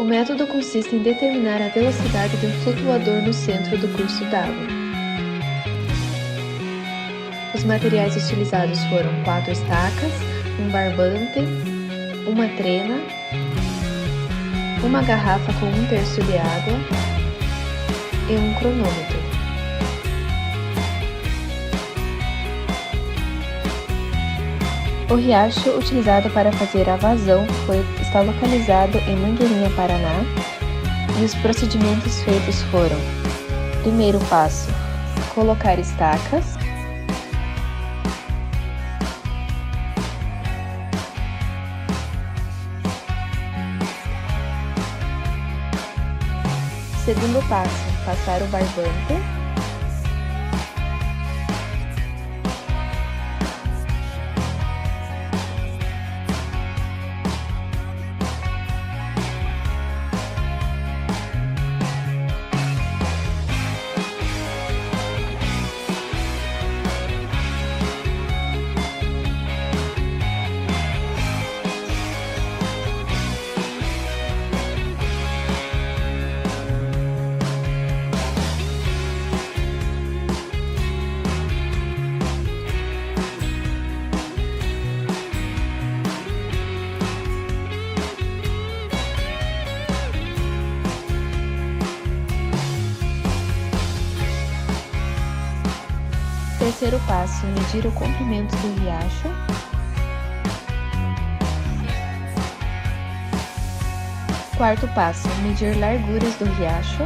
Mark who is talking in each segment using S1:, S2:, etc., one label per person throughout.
S1: O método consiste em determinar a velocidade de um flutuador no centro do curso d'água. Os materiais utilizados foram 4 estacas, um barbante, uma trena, uma garrafa com 1/3 de água e um cronômetro. O riacho utilizado para fazer a vazão está localizado em Mangueirinha, Paraná, e os procedimentos feitos foram: primeiro passo, colocar estacas, segundo passo, passar o barbante, terceiro passo, medir o comprimento do riacho, quarto passo, medir larguras do riacho,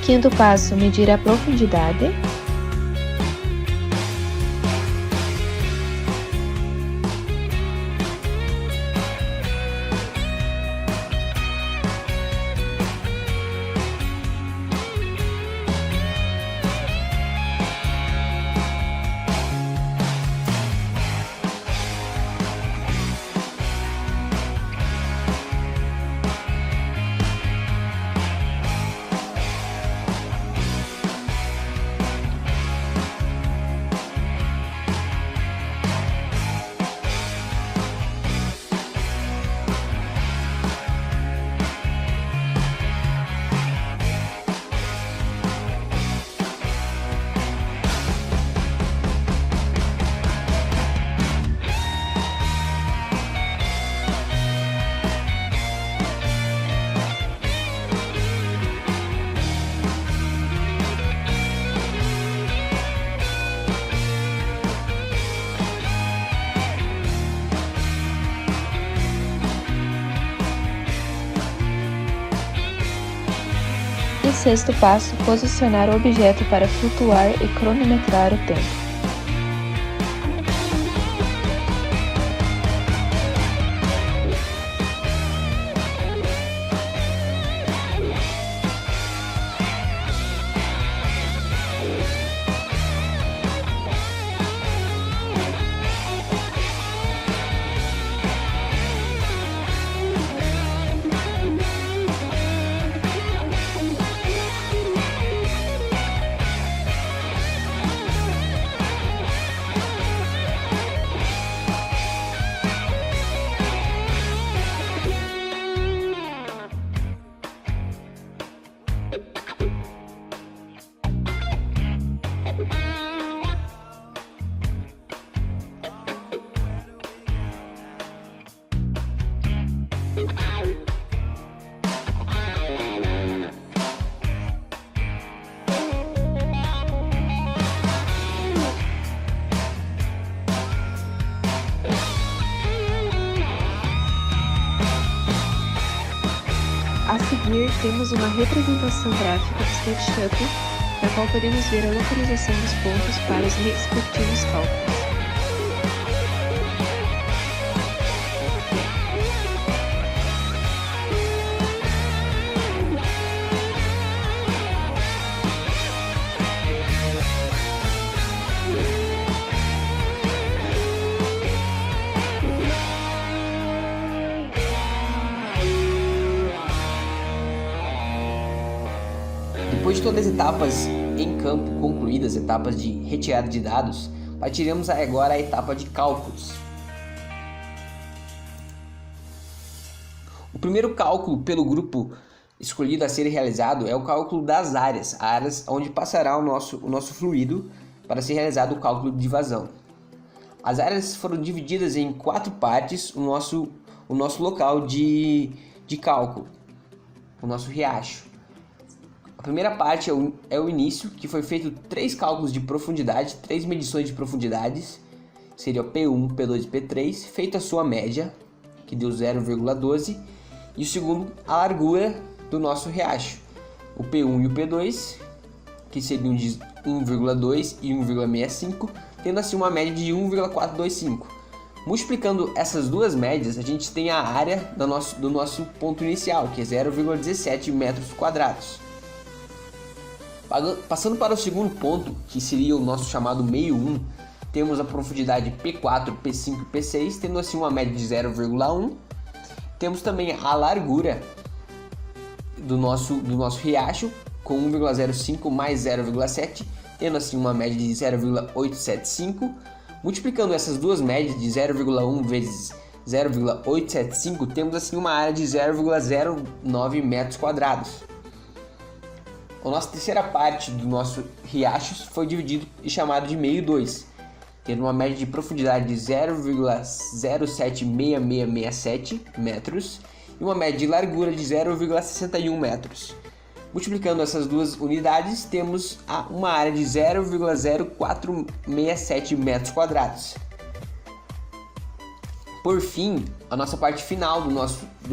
S1: quinto passo, medir a profundidade, e sexto passo, posicionar o objeto para flutuar e cronometrar o tempo. A seguir, temos uma representação gráfica do SketchUp, na qual podemos ver a localização dos pontos para os respectivos cálculos.
S2: Depois de todas as etapas em campo concluídas, etapas de retirada de dados, partiremos agora a etapa de cálculos. O primeiro cálculo pelo grupo escolhido a ser realizado é o cálculo das áreas onde passará o nosso fluido para ser realizado o cálculo de vazão. As áreas foram divididas em 4 partes, o nosso local de cálculo, o nosso riacho. A primeira parte é o início, que foi feito 3 cálculos de profundidade, 3 medições de profundidades, seria o P1, P2 e P3, feita a sua média, que deu 0,12, e o segundo, a largura do nosso riacho, o P1 e o P2, que seriam de 1,2 e 1,65, tendo assim uma média de 1,425. Multiplicando essas duas médias, a gente tem a área do nosso ponto inicial, que é 0,17 metros quadrados. Passando para o segundo ponto, que seria o nosso chamado meio 1, temos a profundidade P4, P5 e P6, tendo assim uma média de 0,1. Temos também a largura do nosso riacho, com 1,05 mais 0,7, tendo assim uma média de 0,875. Multiplicando essas duas médias de 0,1 vezes 0,875, temos assim uma área de 0,09 metros quadrados. A nossa terceira parte do nosso riacho foi dividido e chamado de meio 2, tendo uma média de profundidade de 0,076667 metros e uma média de largura de 0,61 metros. Multiplicando essas duas unidades, temos uma área de 0,0467 metros quadrados. Por fim, a nossa parte final do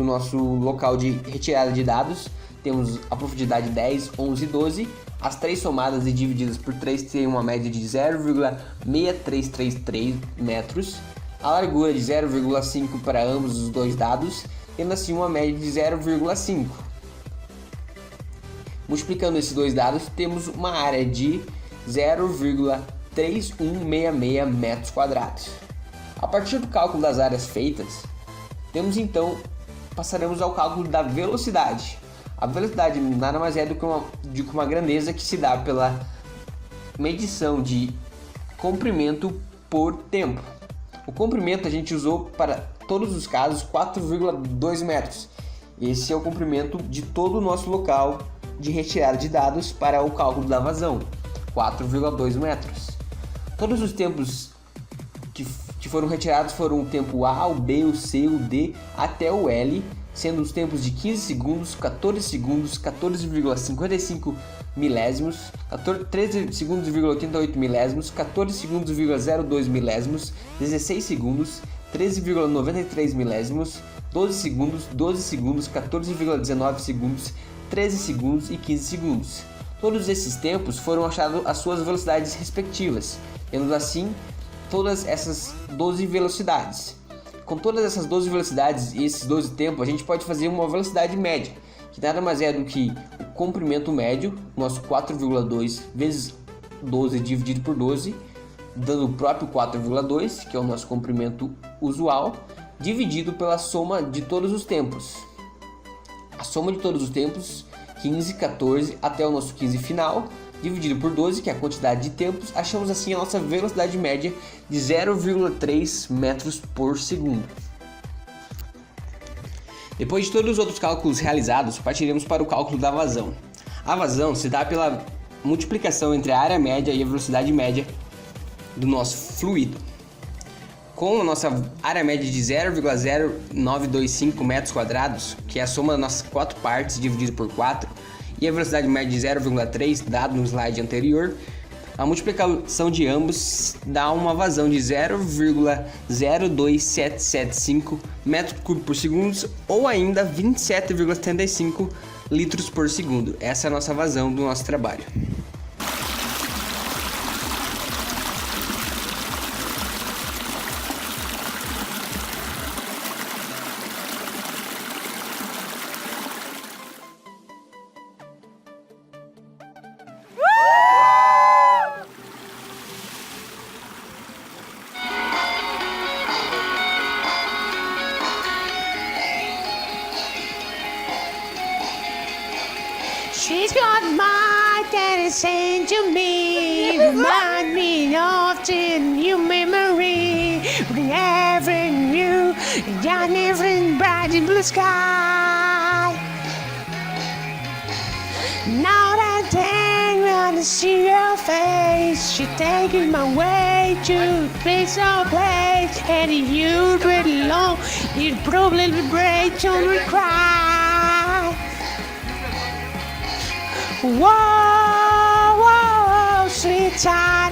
S2: nosso local de retirada de dados, temos a profundidade 10, 11 e 12. As 3 somadas e divididas por 3 tem uma média de 0,6333 metros. A largura de 0,5 para ambos os dois dados, tendo assim uma média de 0,5. Multiplicando esses dois dados, temos uma área de 0,3166 metros quadrados. A partir do cálculo das áreas feitas, passaremos ao cálculo da velocidade. A velocidade nada mais é do que uma grandeza que se dá pela medição de comprimento por tempo. O comprimento a gente usou para todos os casos 4,2 metros. Esse é o comprimento de todo o nosso local de retirada de dados para o cálculo da vazão, 4,2 metros. Todos os tempos que foram retirados foram o tempo A, o B, o C, o D até o L, sendo os tempos de 15 segundos, 14 segundos, 14,55 milésimos, 13 segundos, 88 milésimos, 14 segundos, 02 milésimos, 16 segundos, 13,93 milésimos, 12 segundos, 14,19 segundos, 13 segundos e 15 segundos. Todos esses tempos foram achados as suas velocidades respectivas, tendo assim todas essas 12 velocidades. Com todas essas 12 velocidades e esses 12 tempos, a gente pode fazer uma velocidade média, que nada mais é do que o comprimento médio, nosso 4,2 vezes 12 dividido por 12, dando o próprio 4,2, que é o nosso comprimento usual, dividido pela soma de todos os tempos. A soma de todos os tempos, 15, 14 até o nosso 15 final, dividido por 12, que é a quantidade de tempos, achamos assim a nossa velocidade média de 0,3 metros por segundo. Depois de todos os outros cálculos realizados, partiremos para o cálculo da vazão. A vazão se dá pela multiplicação entre a área média e a velocidade média do nosso fluido. Com a nossa área média de 0,0925 metros quadrados, que é a soma das nossas 4 partes dividido por 4, e a velocidade média de 0,3, dado no slide anterior, a multiplicação de ambos dá uma vazão de 0,02775 metros cúbicos por segundo, ou ainda 27,75 litros por segundo. Essa é a nossa vazão do nosso trabalho.
S3: She's got my daddy saying to me, remind me of the new memory, whenever new, young, every bright in blue sky. Now that day when I see your face, she taking my way to place or place, and you belong, you'd probably break to cry. Whoa, whoa, sweet time.